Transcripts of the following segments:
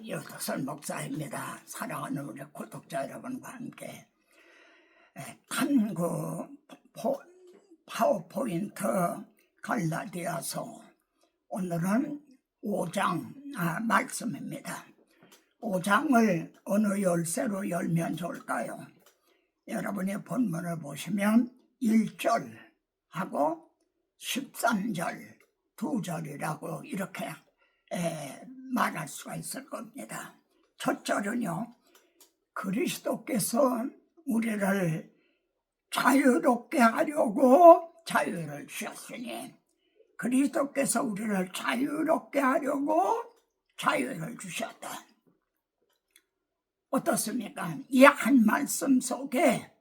여덕선 목사입니다. 사랑하는 우리 구독자 여러분과 함께 탐구 파워포인트 갈라디아서 오늘은 5장 말씀입니다. 5장을 어느 열쇠로 열면 좋을까요? 여러분이 본문을 보시면 1절하고 13절 두 절이라고 이렇게 말할 수가 있을 겁니다. 첫 절은요, 그리스도께서 우리를 자유롭게 하려고 자유를 주셨으니, 그리스도께서 우리를 자유롭게 하려고 자유를 주셨다. 어떻습니까? 이 한 말씀 속에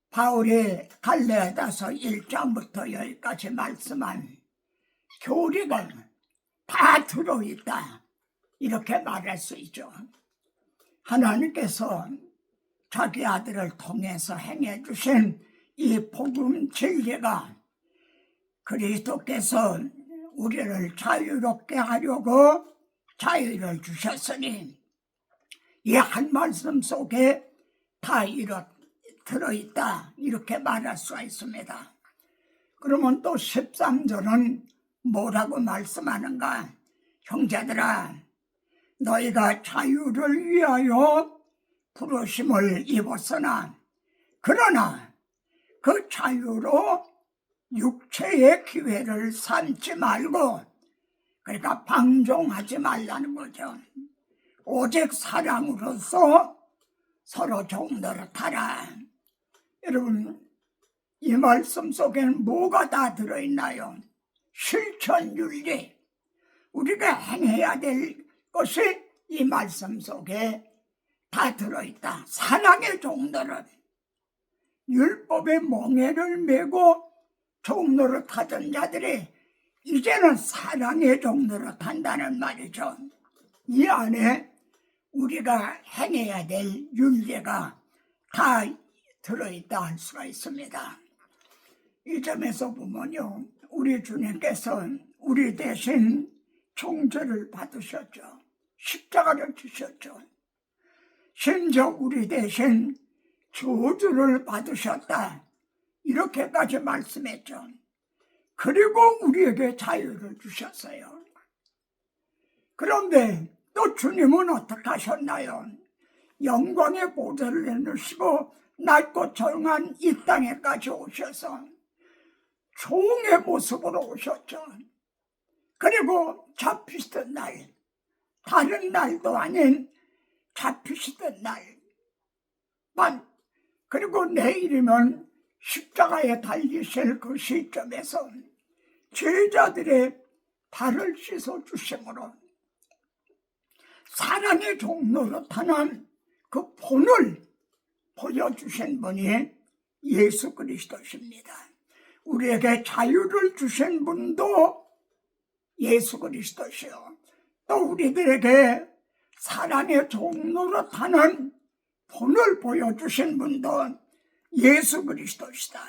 바울이 갈라디아서 1장부터 여기까지 말씀한 교리가 다 들어있다, 이렇게 말할 수 있죠. 하나님께서 자기 아들을 통해서 행해 주신 이 복음 진리가 그리스도께서 우리를 자유롭게 하려고 자유를 주셨으니 이 한 말씀 속에 다 들어있다, 이렇게 말할 수가 있습니다. 그러면 또 13절은 뭐라고 말씀하는가? 형제들아, 너희가 자유를 위하여 부르심을 입었으나 그러나 그 자유로 육체의 기회를 삼지 말고, 그러니까 방종하지 말라는 거죠. 오직 사랑으로서 서로 종노릇하라. 여러분, 이 말씀 속에는 뭐가 다 들어있나요? 실천윤리, 우리가 행해야 될 것이 이 말씀 속에 다 들어있다. 사랑의 종노릇, 율법의 멍에를 메고 종노릇하던 자들이 이제는 사랑의 종노릇한다는 말이죠. 이 안에 우리가 행해야 될 윤리가 다 들어있다 할 수가 있습니다. 이 점에서 보면요, 우리 주님께서 우리 대신 총죄를 받으셨죠. 십자가를 지셨죠. 심지어 우리 대신 저주를 받으셨다, 이렇게까지 말씀했죠. 그리고 우리에게 자유를 주셨어요. 그런데 또 주님은 어떻게 하셨나요? 영광의 보좌를 내놓으시고 낮고 조용한 이 땅에까지 오셔서 종의 모습으로 오셨죠. 그리고 잡히시던 날, 다른 날도 아닌 잡히시던 날만, 그리고 내일이면 십자가에 달리실 그 시점에서 제자들의 발을 씻어 주심으로 사랑의 종노릇하는 그 본을 보여주신 분이 예수 그리스도십니다. 우리에게 자유를 주신 분도 예수 그리스도시요, 또 우리들에게 사랑의 종노릇하는 본을 보여주신 분도 예수 그리스도시다.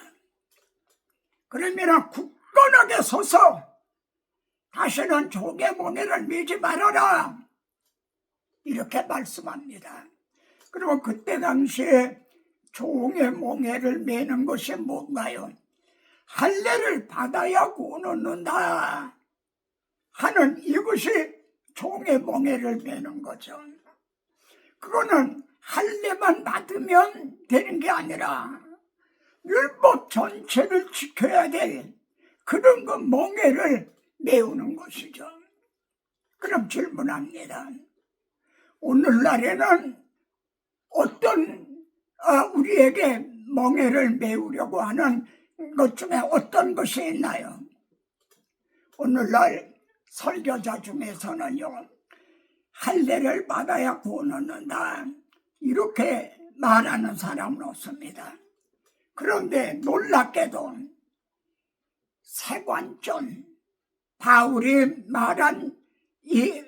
그러면 굳건하게 서서 다시는 종의 멍에를 매지 말아라, 이렇게 말씀합니다. 그리고 그때 당시에 종의 멍에를 매는 것이 뭔가요? 할례를 받아야 구원 얻는다 하는 이것이 종의 멍에를 매는 거죠. 그거는 할례만 받으면 되는 게 아니라 율법 전체를 지켜야 될 그런 그 멍에를 메우는 것이죠. 그럼 질문합니다. 오늘날에는 어떤 우리에게 멍에를 메우려고 하는 것 중에 어떤 것이 있나요? 오늘날 설교자 중에서는요, 할례를 받아야 구원 얻는다, 이렇게 말하는 사람은 없습니다. 그런데 놀랍게도 세관점, 바울이 말한 이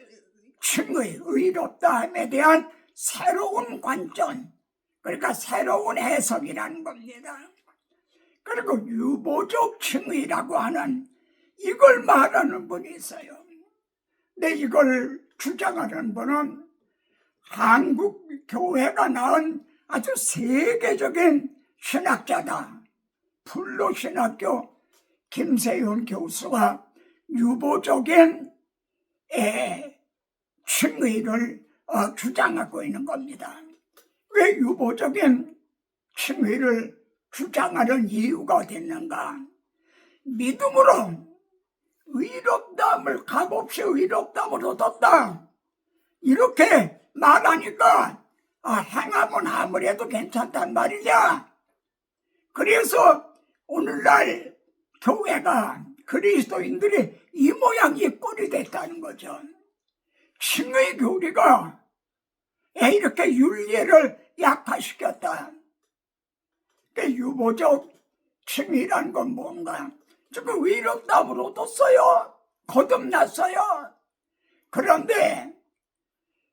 칭의, 의롭다함에 대한 새로운 관점, 그러니까 새로운 해석이라는 겁니다. 그리고 유보적 칭의라고 하는 이걸 말하는 분이 있어요. 근데 이걸 주장하는 분은 한국 교회가 낳은 아주 세계적인 신학자다. 불로신학교 김세윤 교수가 유보적인 칭의를 주장하고 있는 겁니다. 왜 유보적인 칭의를 주장하는 이유가 됐는가? 믿음으로 의롭다함을 값없이 의롭다함을 얻었다, 이렇게 말하니까 행함은 아무래도 괜찮단 말이냐. 그래서 오늘날 교회가, 그리스도인들이 이 모양 이 꼴이 됐다는 거죠. 칭의 교리가 이렇게 윤리를 약화시켰다. 유보적 칭의란 건 뭔가? 지금 의롭다함을 얻었어요. 거듭났어요. 그런데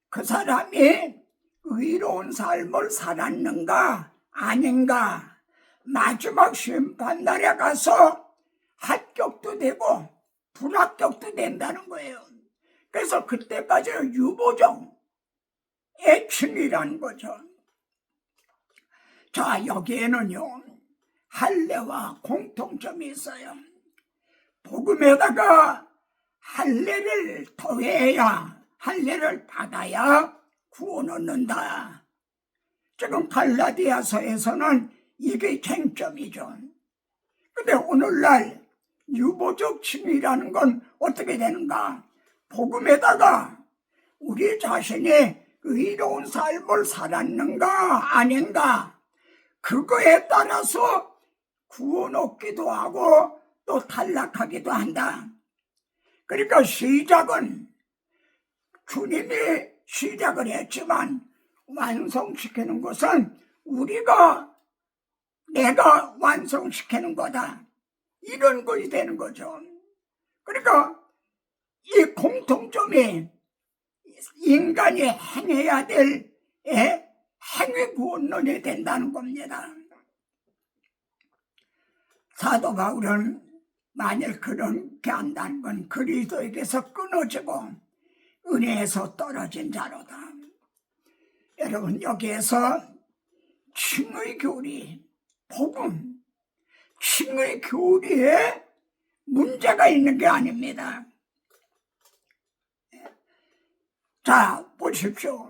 그 사람이 의로운 삶을 살았는가 아닌가, 마지막 심판날에 가서 합격도 되고 불합격도 된다는 거예요. 그래서 그때까지는 유보적 칭의라는 거죠. 자, 여기에는요 할례와 공통점이 있어요. 복음에다가 할례를 더해야, 할례를 받아야 구원 얻는다. 지금 갈라디아서에서는 이게 쟁점이죠. 근데 오늘날 유보적 칭의라는 건 어떻게 되는가? 복음에다가 우리 자신이 의로운 삶을 살았는가 아닌가, 그거에 따라서 구원 얻기도 하고 또 탈락하기도 한다. 그러니까 시작은 주님이 시작을 했지만 완성시키는 것은 내가 완성시키는 거다, 이런 것이 되는 거죠. 그러니까 이 공통점이 인간이 행해야 될 행위 구원론이 된다는 겁니다. 사도 바울은 만일 그렇게 한다는 건 그리스도에게서 끊어지고 은혜에서 떨어진 자로다. 여러분, 여기에서 칭의 교리, 복음, 칭의 교리에 문제가 있는 게 아닙니다. 자, 보십시오.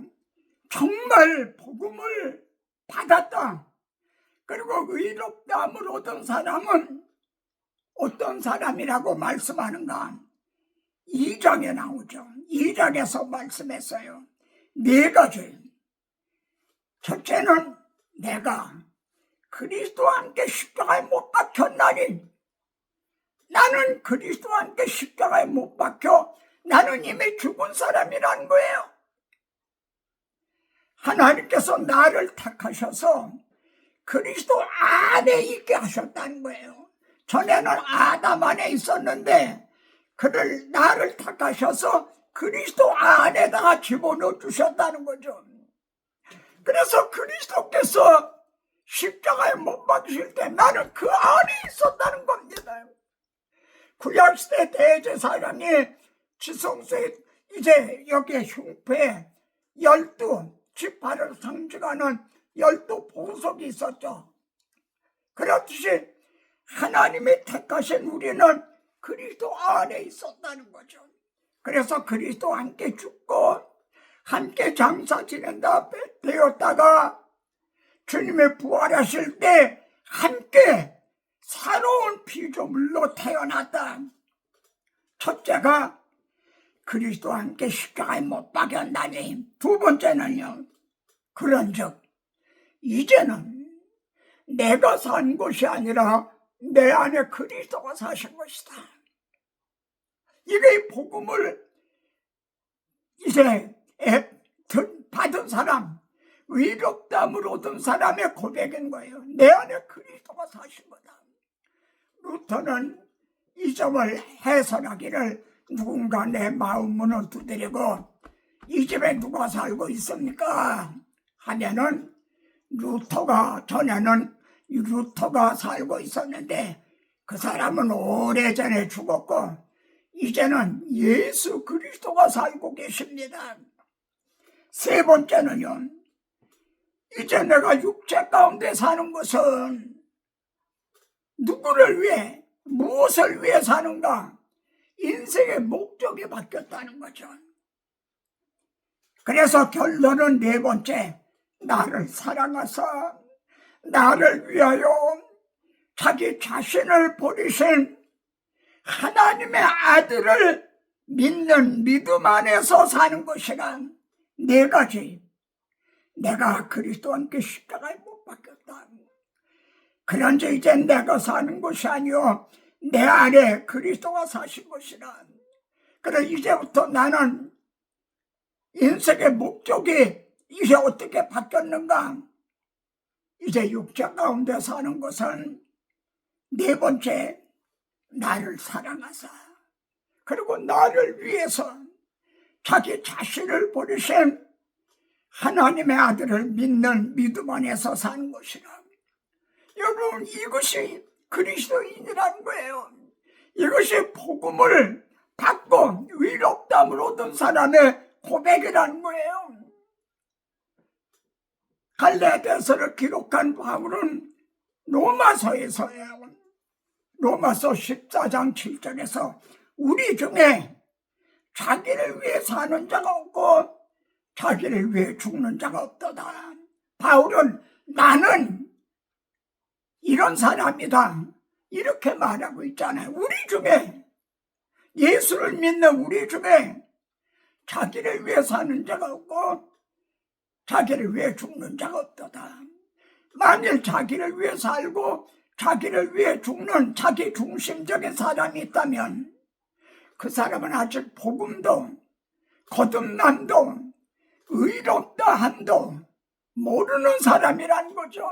정말 복음을 받았다, 그리고 의롭다함을 얻은 사람은 어떤 사람이라고 말씀하는가? 2장에 나오죠. 2장에서 말씀했어요. 네 가지. 첫째는 내가 그리스도와 함께 십자가에 못 박혔나니, 나는 그리스도와 함께 십자가에 못 박혀 나는 이미 죽은 사람이라는 거예요. 하나님께서 나를 택하셔서 그리스도 안에 있게 하셨다는 거예요. 전에는 아담 안에 있었는데 그를, 나를 택하셔서 그리스도 안에다가 집어넣어 주셨다는 거죠. 그래서 그리스도께서 십자가에 못 박히실 때 나는 그 안에 있었다는 겁니다. 구약시대 대제사장이 지성소에 이제 여기에 흉패 12지파를 상징하는 12보석이 있었죠. 그렇듯이 하나님이 택하신 우리는 그리스도 안에 있었다는 거죠. 그래서 그리스도와 함께 죽고 함께 장사 지낸다 되었다가 주님의 부활하실 때 함께 새로운 피조물로 태어났다. 첫째가 그리스도와 함께 십자가에 못 박였다니, 두 번째는요, 그런즉 이제는 내가 산 것이 아니라 내 안에 그리스도가 사신 것이다. 이게 복음을 이제 받은 사람, 의롭다함을 얻은 사람의 고백인 거예요. 내 안에 그리스도가 사신 거다. 루터는 이 점을 해설하기를, 누군가 내 마음 문을 두드리고 이 집에 누가 살고 있습니까? 하면은 전에는 루터가 살고 있었는데 그 사람은 오래전에 죽었고 이제는 예수 그리스도가 살고 계십니다. 세 번째는요, 이제 내가 육체 가운데 사는 것은 누구를 위해, 무엇을 위해 사는가? 인생의 목적이 바뀌었다는 거죠. 그래서 결론은 네 번째, 나를 사랑하사 나를 위하여 자기 자신을 버리신 하나님의 아들을 믿는 믿음 안에서 사는 것이라. 네 가지. 내가 그리스도와 함께 십자가에 못 박혔다. 그런지 이제 내가 사는 것이 아니요 내 안에 그리스도가 사신 것이라. 그래서 이제부터 나는 인생의 목적이 이제 어떻게 바뀌었는가? 이제 육체 가운데 사는 것은 네 번째, 나를 사랑하사 그리고 나를 위해서 자기 자신을 버리신 하나님의 아들을 믿는 믿음 안에서 사는 것이라. 여러분, 이것이 그리스도인이라는 거예요. 이것이 복음을 받고 위롭다함을 얻은 사람의 고백이라는 거예요. 갈라디아서를 기록한 바울은 로마서에서요, 로마서 14장 7절에서 우리 중에 자기를 위해 사는 자가 없고 자기를 위해 죽는 자가 없도다. 바울은 나는 이런 사람이다 이렇게 말하고 있잖아요. 우리 중에, 예수를 믿는 우리 중에 자기를 위해 사는 자가 없고 자기를 위해 죽는 자가 없도다. 만일 자기를 위해 살고 자기를 위해 죽는 자기 중심적인 사람이 있다면 그 사람은 아직 복음도 거듭남도 의롭다 함도 모르는 사람이라는 거죠.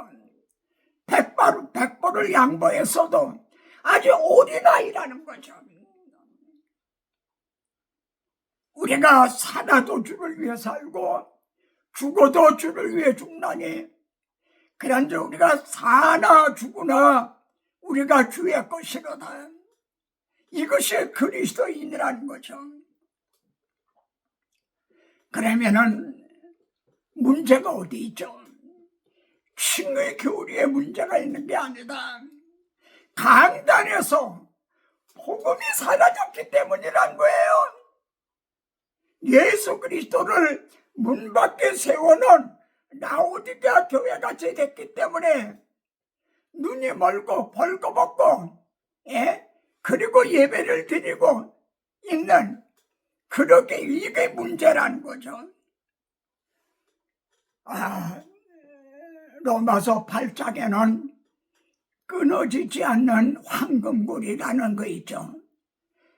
백보를 양보했어도 아주 어린아이라는 거죠. 우리가 살아도 주를 위해 살고 죽어도 주를 위해 죽나니, 그런즉 우리가 사나 죽으나 우리가 주의 것이로다. 이것이 그리스도인이라는 거죠. 그러면은 문제가 어디 있죠? 칭의 교리에 문제가 있는 게 아니다. 강단에서 복음이 사라졌기 때문이란 거예요. 예수 그리스도를 문 밖에 세워놓은 라오디게아 교회같이 됐기 때문에 눈이 멀고 벌거벗고 그리고 예배를 드리고 있는, 그렇게 이게 문제라는 거죠. 로마서 8장에는 끊어지지 않는 황금고리라는 거 있죠.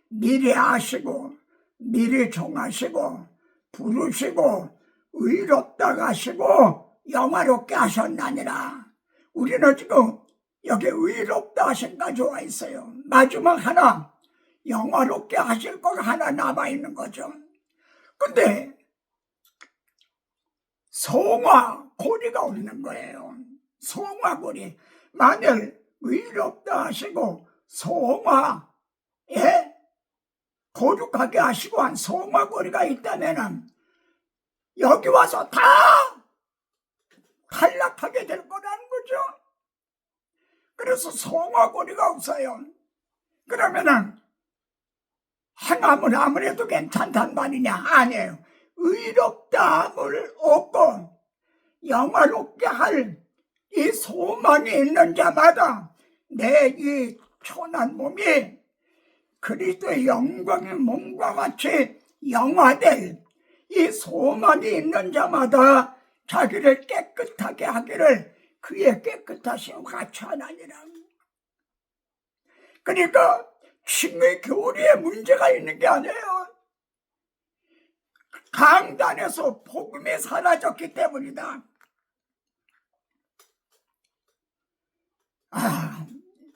미리 아시고 미리 정하시고 부르시고 의롭다 하시고 영화롭게 하셨나니라. 우리는 지금 여기 의롭다 하신가 좋아 있어요. 마지막 하나 영화롭게 하실 거가 하나 남아있는 거죠. 근데 성화고리가 없는 거예요. 성화고리. 만일 의롭다 하시고 거룩하게 하시고 한 성화고리가 있다면 여기 와서 다 탈락하게 될 거라는 거죠. 그래서 성화고리가 없어요. 그러면은 행함은 아무래도 괜찮단 말이냐? 아니에요. 의롭다함을 얻고 영화롭게 할 이 소망이 있는 자마다 내 이 천한 몸이 그리스도의 영광의 몸과 같이 영화될 이 소망이 있는 자마다 자기를 깨끗하게 하기를 그의 깨끗하신 같이 하나니라. 그러니까 칭의 교리에 문제가 있는 게 아니에요. 강단에서 복음이 사라졌기 때문이다.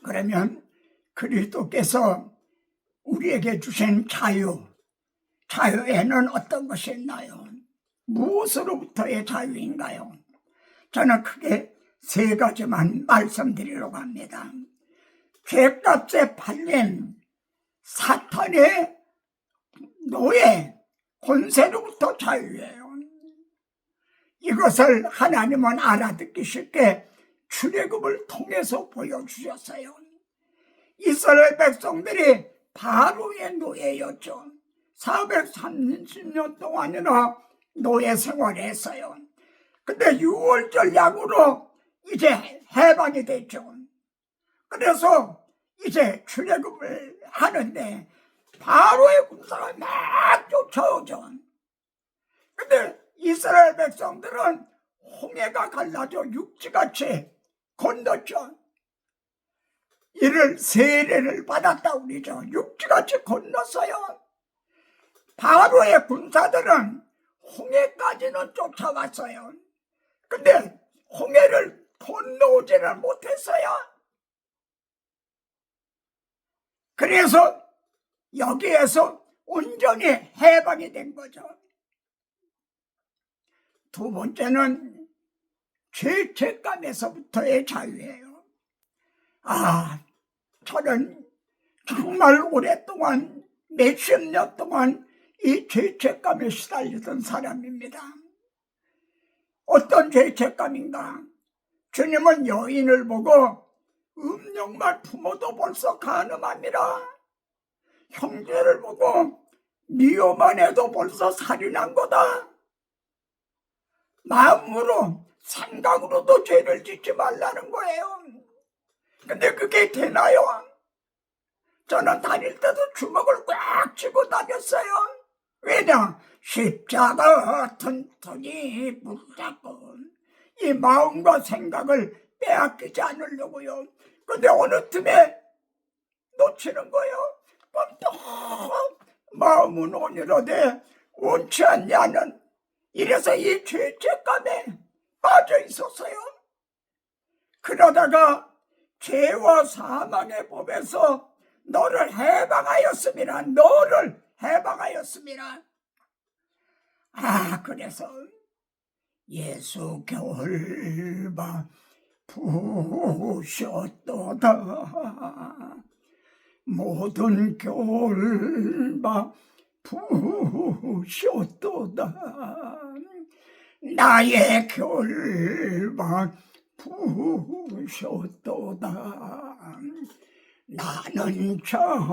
그러면 그리스도께서 우리에게 주신 자유에는 어떤 것이 있나요? 무엇으로부터의 자유인가요? 저는 크게 세 가지만 말씀드리려고 합니다. 죄값에 팔린 사탄의 노예, 권세로부터 자유예요. 이것을 하나님은 알아듣기 쉽게 출애굽을 통해서 보여주셨어요. 이스라엘 백성들이 바로의 노예였죠. 430년 동안이나 노예 생활을 했어요. 근데 6월절 약으로 이제 해방이 됐죠. 그래서 이제 출애굽을 하는데 바로의 군사가 막 쫓아오죠. 근데 이스라엘 백성들은 홍해가 갈라져 육지같이 건넜죠. 이를 세례를 받았다 그러죠. 육지같이 건넜어요. 바로의 군사들은 홍해까지는 쫓아왔어요. 근데 홍해를 건너오지를 못했어요. 그래서 여기에서 온전히 해방이 된 거죠. 두 번째는 죄책감에서부터의 자유예요. 저는 정말 오랫동안 몇십 년 동안 이 죄책감에 시달리던 사람입니다. 어떤 죄책감인가? 주님은 여인을 보고 음욕만 품어도 벌써 간음함이라. 형제를 보고 미워만 해도 벌써 살인한 거다. 마음으로 생각으로도 죄를 짓지 말라는 거예요. 근데 그게 되나요? 저는 다닐 때도 주먹을 꽉 쥐고 다녔어요. 왜냐? 십자가 튼튼히 붙잡고 이 마음과 생각을 빼앗기지 않으려고요. 근데 어느 틈에 놓치는 거예요. 그럼 또 마음은 온유로되 원치 않냐는, 이래서 이 죄책감에 빠져 있었어요. 그러다가 죄와 사망의 법에서 너를 해방하였습니다. 너를 해방하였습니다. 그래서 예수 겨울바 부으셨도다. 모든 겨울바 부으셨도다. 나의 겨울바 부으셨도다. 나는 자유에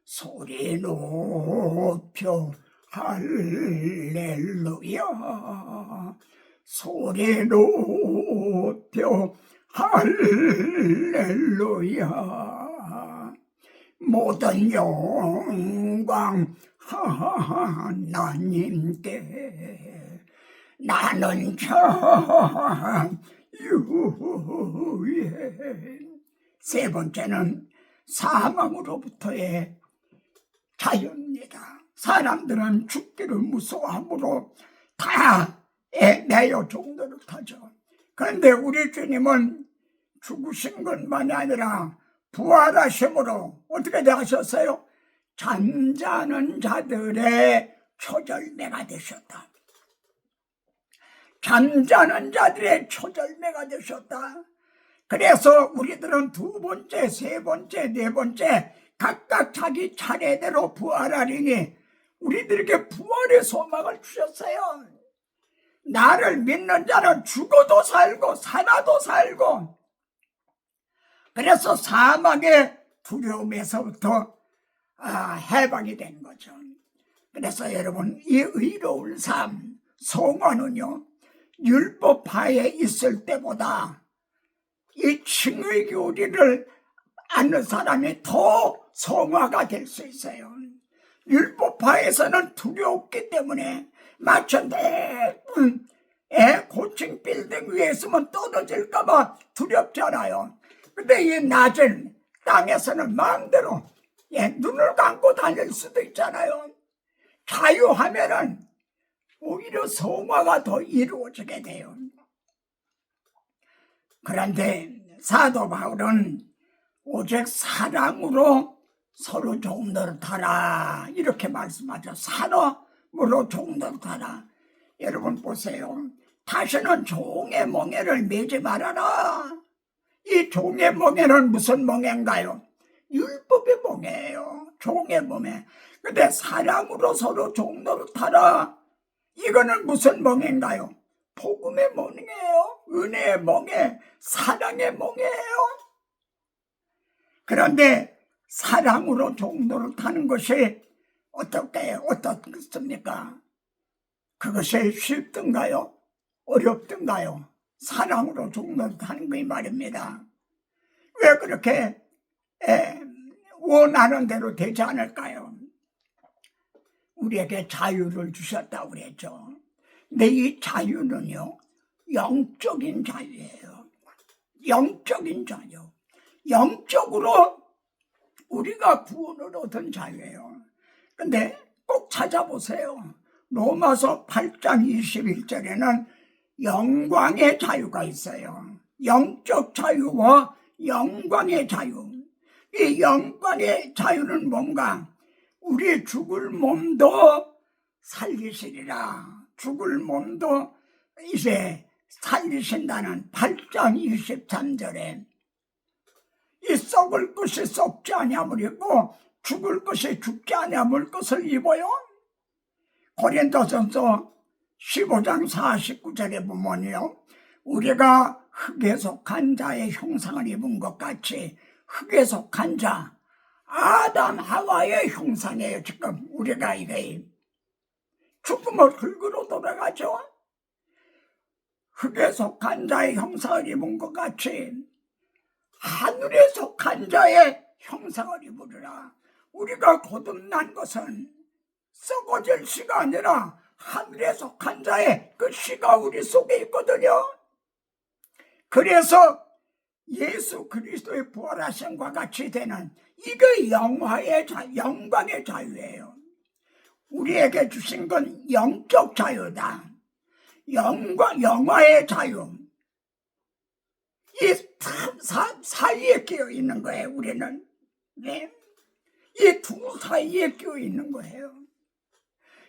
소리 높여 할렐루야. 소리 높여 할렐루야. 모든 영광 하나님께. 나는 자유에. 세 번째는 사망으로부터의 자유입니다. 사람들은 죽기를 무서워함으로 다 매여 종로를 타죠. 그런데 우리 주님은 죽으신 것만이 아니라 부활하심으로 어떻게 되셨어요? 잠자는 자들의 초절매가 되셨다. 잠자는 자들의 초절매가 되셨다. 그래서 우리들은 두 번째, 세 번째, 네 번째 각각 자기 차례대로 부활하리니 우리들에게 부활의 소망을 주셨어요. 나를 믿는 자는 죽어도 살고 살아도 살고. 그래서 사망의 두려움에서부터 해방이 된 거죠. 그래서 여러분, 이 의로운 삶, 성화는요, 율법하에 있을 때보다 이 칭의 교리를 아는 사람이 더 성화가 될 수 있어요. 율법하에서는 두렵기 때문에 마치 높은 고층 빌딩 위에 있으면 떨어질까봐 두렵잖아요. 근데 이 낮은 땅에서는 마음대로 눈을 감고 다닐 수도 있잖아요. 자유하면은 오히려 성화가 더 이루어지게 돼요. 그런데 사도 바울은 오직 사랑으로 서로 종노릇하라 이렇게 말씀하죠. 사랑으로 종노릇하라. 여러분 보세요. 다시는 종의 멍에를 매지 말아라. 이 종의 멍에는 무슨 멍에인가요? 율법의 멍에예요. 종의 몸에. 근데 사랑으로 서로 종노릇하라. 이거는 무슨 멍인가요? 복음의 멍이에요. 은혜의 멍에, 사랑의 멍이에요. 그런데 사랑으로 종노릇하는 것이 어떻습니까? 그것이 쉽든가요? 어렵든가요? 사랑으로 종노릇하는 거 말입니다. 왜 그렇게 원하는 대로 되지 않을까요? 우리에게 자유를 주셨다고 그랬죠. 근데 이 자유는요, 영적인 자유예요. 영적인 자유. 영적으로 우리가 구원을 얻은 자유예요. 근데 꼭 찾아보세요. 로마서 8장 21절에는 영광의 자유가 있어요. 영적 자유와 영광의 자유. 이 영광의 자유는 뭔가? 우리 죽을 몸도 살리시리라. 죽을 몸도 이제 살리신다는 8장 23절에 이 썩을 것이 썩지 아니함을 입고 죽을 것이 죽지 아니함을 것을 입어요. 고린도전서 15장 49절에 보면요, 우리가 흙에 속한 자의 형상을 입은 것 같이 흙에 속한 자, 아담 하와의 형상이에요. 지금 우리가 이게 죽음을 흙으로 돌아가죠. 흙에 속한 자의 형상을 입은 것 같이 하늘에 속한 자의 형상을 입으리라. 우리가 거듭난 것은 썩어질 씨가 아니라 하늘에 속한 자의 그 씨가 우리 속에 있거든요. 그래서 예수 그리스도의 부활하심과 같이 되는 이게 영광의 자유예요. 우리에게 주신 건 영적 자유다. 영화의 자유. 이 사이에 끼어 있는 거예요. 우리는 네? 이 두 사이에 끼어 있는 거예요.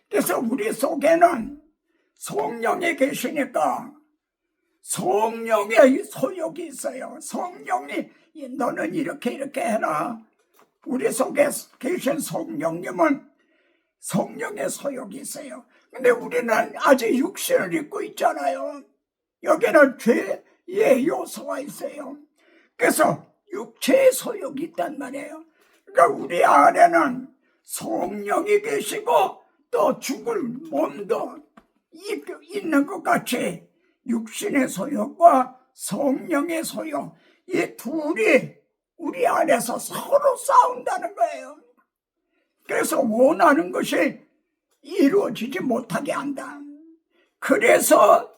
그래서 우리 속에는 성령이 계시니까 성령의 소욕이 있어요. 성령이 너는 이렇게 해라. 우리 속에 계신 성령님은 성령의 소욕이 있어요. 근데 우리는 아직 육신을 입고 있잖아요. 여기는 죄의 요소가 있어요. 그래서 육체의 소욕이 있단 말이에요. 그러니까 우리 안에는 성령이 계시고 또 죽을 몸도 있는 것 같이 육신의 소욕과 성령의 소욕, 이 둘이 우리 안에서 서로 싸운다는 거예요. 그래서 원하는 것이 이루어지지 못하게 한다. 그래서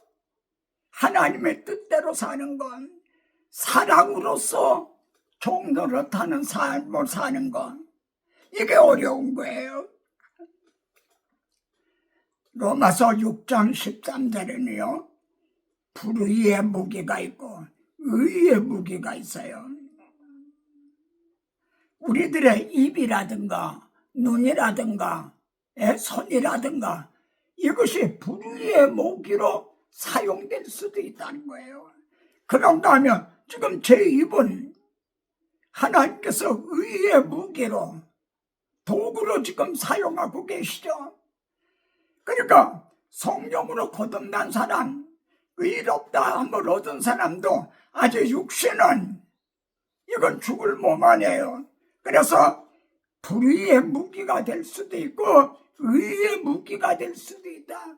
하나님의 뜻대로 사는 건 사랑으로서 종노릇하는 삶을 사는 건 이게 어려운 거예요. 로마서 6장 13절에는요, 불의의 무기가 있고 의의 무기가 있어요. 우리들의 입이라든가 눈이라든가 손이라든가 이것이 불의의 무기로 사용될 수도 있다는 거예요. 그런가 하면 지금 제 입은 하나님께서 의의 무기로 도구로 지금 사용하고 계시죠. 그러니까 성령으로 거듭난 사람, 의롭다 함을 얻은 사람도 아직 육신은 이건 죽을 몸 아니에요. 그래서 불의의 무기가 될 수도 있고 의의 무기가 될 수도 있다.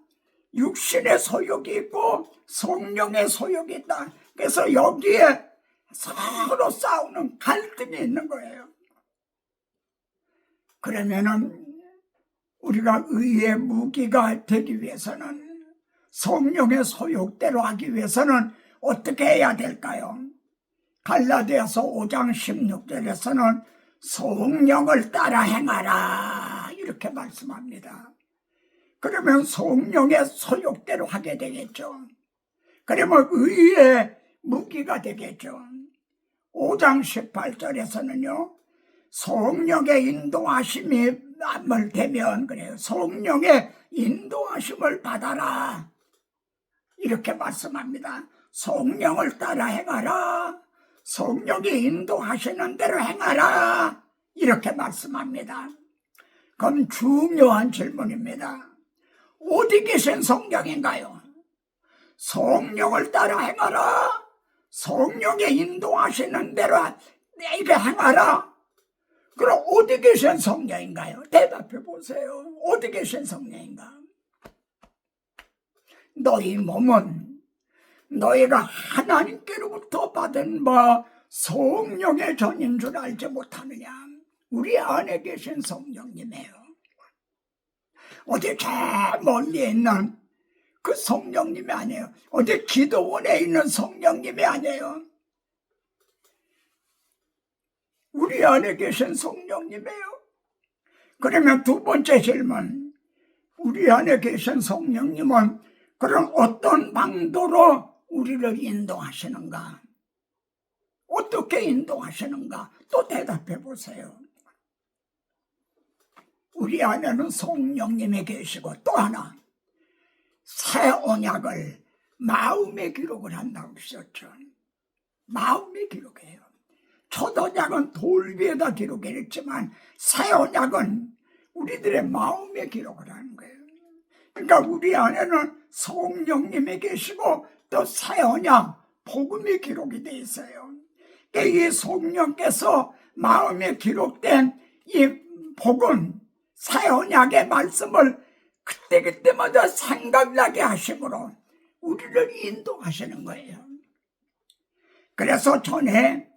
육신의 소욕이 있고 성령의 소욕이 있다. 그래서 여기에 서로 싸우는 갈등이 있는 거예요. 그러면은 우리가 의의 무기가 되기 위해서는, 성령의 소욕대로 하기 위해서는 어떻게 해야 될까요? 갈라디아서 5장 16절에서는 성령을 따라 행하라 이렇게 말씀합니다. 그러면 성령의 소욕대로 하게 되겠죠. 그러면 의의 무기가 되겠죠. 5장 18절에서는요, 성령의 인도하심이 되면 그래요. 성령의 인도하심을 받아라 이렇게 말씀합니다. 성령을 따라 행하라. 성령이 인도하시는 대로 행하라 이렇게 말씀합니다. 그럼 중요한 질문입니다. 어디 계신 성령인가요? 성령을 따라 행하라, 성령이 인도하시는 대로 내게 행하라. 그럼 어디 계신 성령인가요? 대답해 보세요. 어디 계신 성령인가? 너희 몸은 너희가 하나님께로부터 받은 성령의 전인 줄 알지 못하느냐? 우리 안에 계신 성령님이에요. 어디 저 멀리 있는 그 성령님이 아니에요. 어디 기도원에 있는 성령님이 아니에요. 우리 안에 계신 성령님이에요. 그러면 두 번째 질문, 우리 안에 계신 성령님은 그럼 어떤 방도로 우리를 인도하시는가? 어떻게 인도하시는가? 또 대답해 보세요. 우리 안에는 성령님이 계시고 또 하나, 새 언약을 마음에 기록을 한다고 하셨죠. 마음에 기록해요. 첫 언약은 돌 위에다 기록을 했지만 새 언약은 우리들의 마음에 기록을 하는 거예요. 그러니까 우리 안에는 성령님이 계시고 또 새 언약, 복음이 기록이 되어 있어요. 그러니까 이 성령께서 마음에 기록된 이 복음, 새 언약의 말씀을 그때마다 생각나게 하심으로 우리를 인도하시는 거예요. 그래서 전에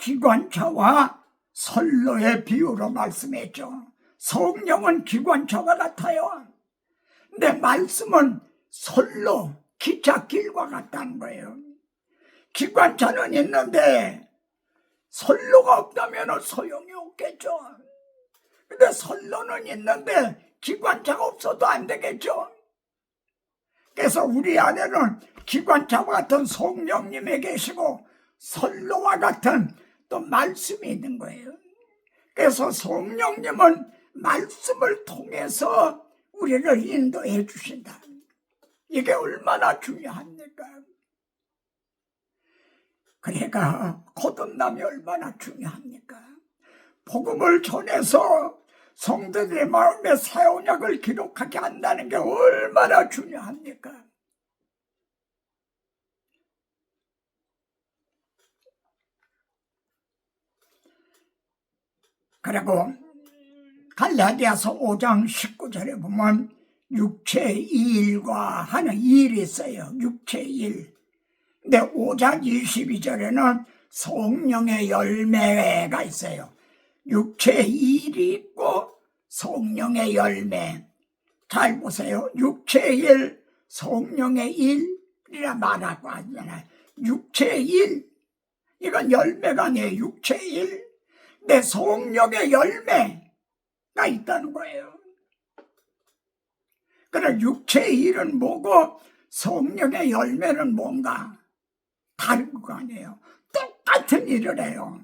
기관차와 선로의 비유로 말씀했죠. 성령은 기관차와 같아요. 근데 말씀은 선로, 기찻길과 같다는 거예요. 기관차는 있는데 선로가 없다면 소용이 없겠죠. 근데 선로는 있는데 기관차가 없어도 안 되겠죠. 그래서 우리 안에는 기관차와 같은 성령님이 계시고 선로와 같은 또 말씀이 있는 거예요. 그래서 성령님은 말씀을 통해서 우리를 인도해 주신다. 이게 얼마나 중요합니까? 그러니까 거듭남이 얼마나 중요합니까? 복음을 전해서 성도들의 마음에 새 언약을 기록하게 한다는 게 얼마나 중요합니까? 그리고 갈라디아서 5장 19절에 보면 육체의 일과 하는 일이 있어요. 육체의 일. 근데 5장 22절에는 성령의 열매가 있어요. 육체의 일이 있고 성령의 열매. 잘 보세요. 육체의 일, 성령의 일이라 말하고 하잖아요. 육체의 일, 이건 열매가 아니에요. 육체의 일. 내 성령의 열매가 있다는 거예요. 그럼 육체의 일은 뭐고 성령의 열매는 뭔가 다른 거 아니에요. 똑같은 일을 해요.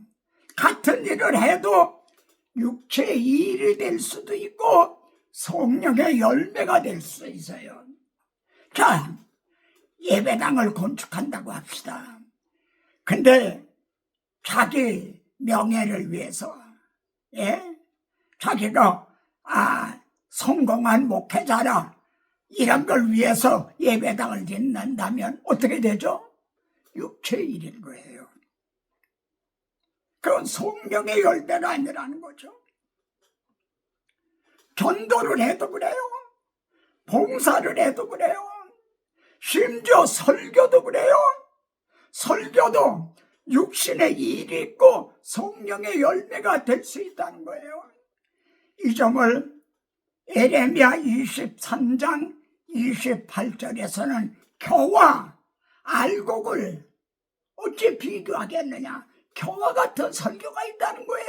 같은 일을 해도 육체의 일이 될 수도 있고 성령의 열매가 될 수 있어요. 자, 예배당을 건축한다고 합시다. 근데 자기 명예를 위해서, 자기가 성공한 목회자라 이런 걸 위해서 예배당을 짓는다면 어떻게 되죠? 육체의 일인 거예요. 그건 성령의 열매가 아니라는 거죠. 전도를 해도 그래요. 봉사를 해도 그래요. 심지어 설교도 그래요. 설교도 육신의 일이 있고 성령의 열매가 될 수 있다는 거예요. 이 점을 에레미야 23장 28절에서는 겨와 알곡을 어찌 비교하겠느냐. 겨와 같은 설교가 있다는 거예요.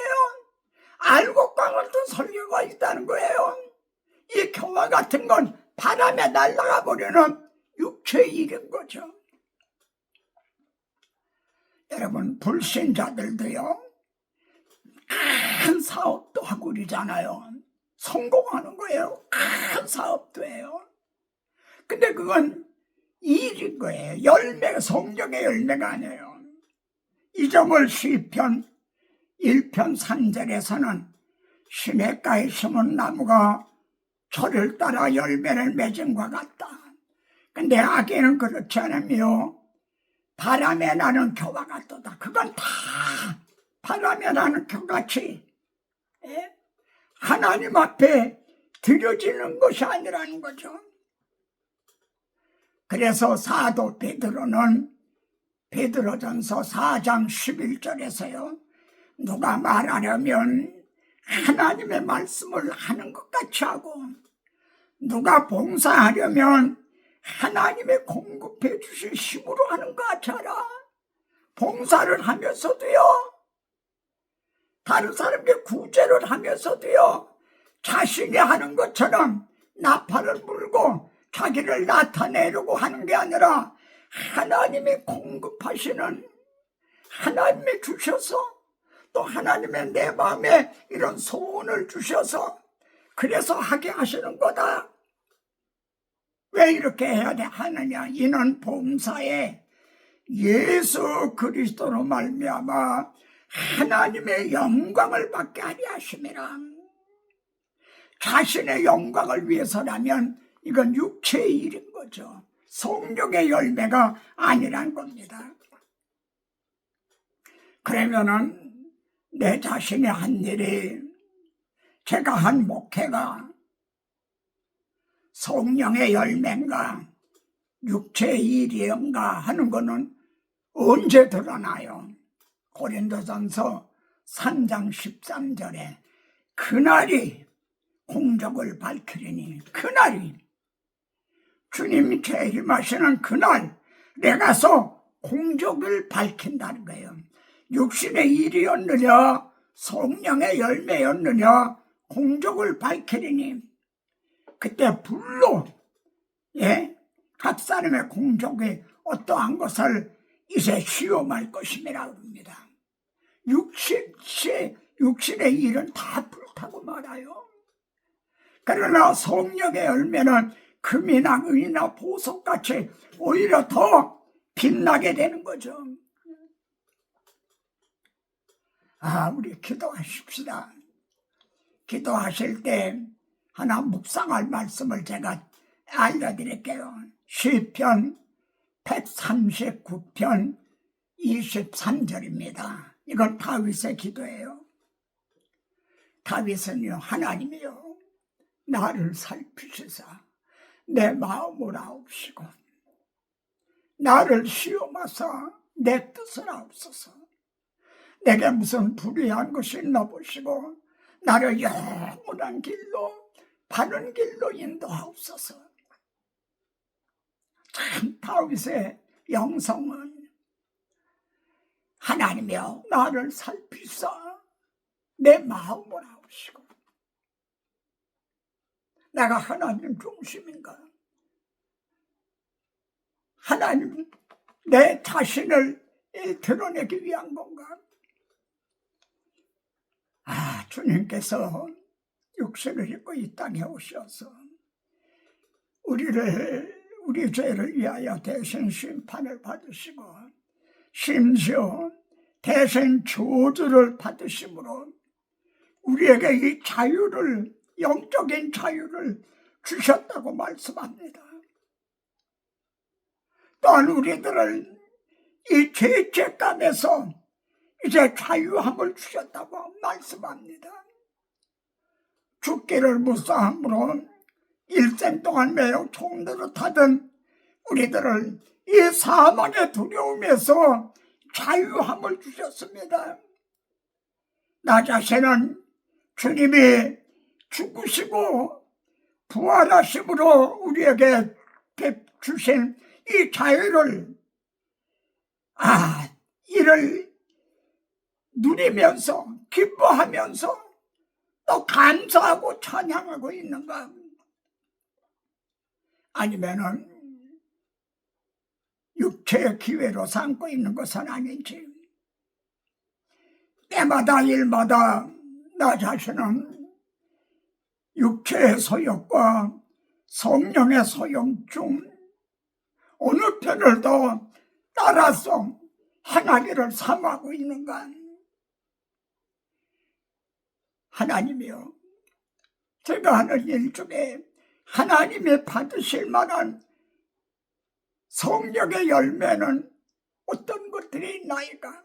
알곡과 같은 설교가 있다는 거예요. 이 겨와 같은 건 바람에 날아가 버리는 육체의 일인 거죠. 여러분, 불신자들도요, 큰 사업도 하고 그러잖아요. 성공하는 거예요. 큰 사업도 해요. 근데 그건 일인 거예요. 열매가, 성령의 열매가 아니에요. 이 점을 시편 1편 3절에서는 시냇가에 심은 나무가 철을 따라 열매를 맺음과 같다. 근데 악에는 그렇지 않으며 바람에 나는 겨와 같도다. 그건 다 바람에 나는 겨같이 하나님 앞에 드려지는 것이 아니라는 거죠. 그래서 사도 베드로는 베드로전서 4장 11절에서요. 누가 말하려면 하나님의 말씀을 하는 것 같이 하고, 누가 봉사하려면 하나님의 공급해 주신 힘으로 하는 것 같이 하라. 봉사를 하면서도요, 다른 사람에게 구제를 하면서도요, 자신이 하는 것처럼 나팔을 불고 자기를 나타내려고 하는 게 아니라 하나님이 공급하시는, 하나님이 주셔서 또 하나님의 내 마음에 이런 소원을 주셔서 그래서 하게 하시는 거다. 왜 이렇게 해야 돼 하느냐? 이는 봉사에 예수 그리스도로 말미암아 하나님의 영광을 받게 하려 하심이라. 자신의 영광을 위해서라면 이건 육체의 일인 거죠. 성령의 열매가 아니란 겁니다. 그러면은 내 자신이 한 일이, 제가 한 목회가 성령의 열매인가 육체의 일인가 하는 거는 언제 드러나요? 고린도전서 3장 13절에 그날이 공적을 밝히리니, 그날이 주님이 재림하시는 그날 내가서 공적을 밝힌다는 거예요. 육신의 일이었느냐 성령의 열매였느냐 공적을 밝히리니, 그때 불로 각 사람의 공적이 어떠한 것을 이제 시험할 것임이라 합니다. 육신의 일은 다 불타고 말아요. 그러나 성령의 열매는 금이나 은이나 보석같이 오히려 더 빛나게 되는 거죠. 우리 기도하십시다. 기도하실 때 하나 묵상할 말씀을 제가 알려드릴게요. 시편 139편 23절입니다. 이건 다윗의 기도예요. 다윗은요, 하나님이요 나를 살피시사 내 마음을 아옵시고 나를 시험하사 내 뜻을 아옵소서. 내게 무슨 불의한 것이 있나 보시고 나를 영원한 길로 바른 길로 인도하옵소서. 참 다윗의 영성은 하나님이여 나를 살피사 내 마음을 아옵시고, 내가 하나님 중심인가? 하나님 내 자신을 드러내기 위한 건가? 주님께서 육신을 입고 이 땅에 오셔서 우리 죄를 위하여 대신 심판을 받으시고 심지어 대신 저주를 받으심으로 우리에게 이 자유를, 영적인 자유를 주셨다고 말씀합니다. 또한 우리들을 이 죄책감에서 이제 자유함을 주셨다고 말씀합니다. 죽기를 무사함으로 일생 동안 매우 총노릇하던 우리들을 이 사망의 두려움에서 자유함을 주셨습니다. 나 자신은 주님이 죽으시고 부활하심으로 우리에게 주신 이 자유를 이를 누리면서 기뻐하면서 또 감사하고 찬양하고 있는가? 아니면은 육체의 기회로 삼고 있는 것은 아닌지, 때마다 일마다 나 자신은 육체의 소욕과 성령의 소욕 중 어느 편을 더 따라서 행하기를 삼하고 있는가? 하나님이요, 제가 하는 일 중에 하나님이 받으실 만한 성령의 열매는 어떤 것들이 있나이까?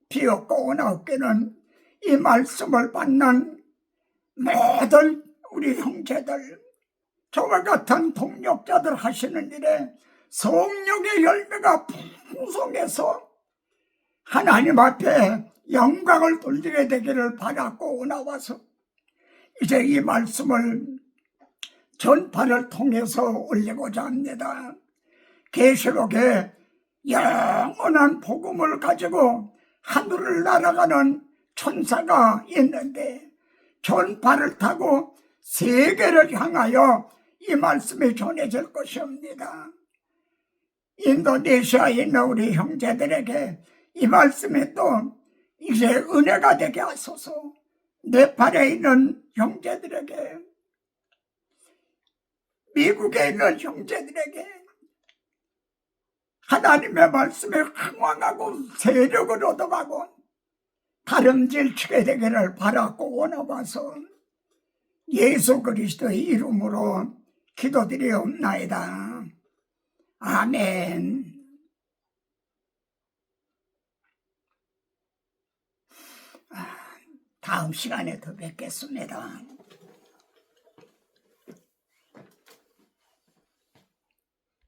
비었고 은혜없게는 이 말씀을 받는 모든 우리 형제들, 저와 같은 동력자들 하시는 일에 성령의 열매가 풍성해서 하나님 앞에 영광을 돌리게 되기를 바라고 나와서 이제 이 말씀을 전파를 통해서 올리고자 합니다. 계시록에 영원한 복음을 가지고 하늘을 날아가는 천사가 있는데 전파를 타고 세계를 향하여 이 말씀이 전해질 것입니다. 인도네시아에 있는 우리 형제들에게 이 말씀이 또 이제 은혜가 되게 하소서. 네팔에 있는 형제들에게, 미국에 있는 형제들에게 하나님의 말씀에 흥왕하고 세력을 얻어가고 다름질치게 되기를 바라고 원하와서 예수 그리스도의 이름으로 기도드리옵나이다. 아멘. 다음 시간에 더 뵙겠습니다.